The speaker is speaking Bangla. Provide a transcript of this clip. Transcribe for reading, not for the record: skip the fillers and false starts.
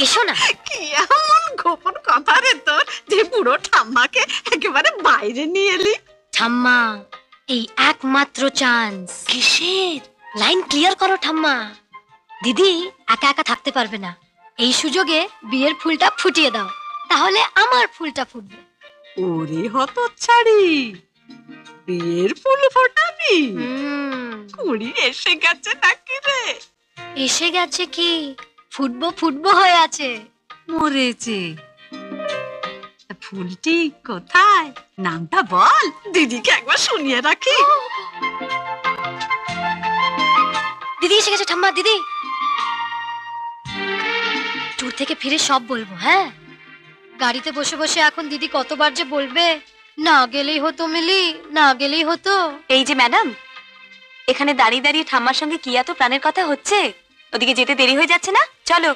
এসো না। কি এমন গোপন কথা রে তোর যে বুড়ো ঠাম্মাকে একেবারে বাইরে নিয়ে এলি? ঠাম্মা, এই একমাত্র চান্স। কিসের? লাইন ক্লিয়ার করো ঠাম্মা। দিদি একা একা থাকতে পারবে না, এই সুযোগে বিয়ের ফুলটা ফুটিয়ে দাও, তাহলে আমার ফুলটা ফুটবে। ওরে হতচ্ছাড়ি, বিয়ের ফুল ফোটাবি? কুড়ি এসে গেছে নাকি রে? এসে গেছে কি, ফুটবো ফুটবো হয়ে আছে। মরেছে। ফুলটি কোথায়? নামটা বল, দিদিকে একবার শুনিয়ে রাখি। দিদি এসে গেছে ঠাম্মা। দিদি, ট্যুর থেকে ফিরে সব বলবো। হ্যাঁ, গাড়িতে বসে বসে এখন দিদি কতবার যে বলবে, না গেলেই হতো মিলি, না গেলেই হতো। এই যে ম্যাডাম, এখানে দাঁড়িয়ে দাঁড়িয়ে ঠাম্মার সঙ্গে কি এত প্রাণের কথা হচ্ছে? ওদিকে যেতে দেরি হয়ে যাচ্ছে না? চলো।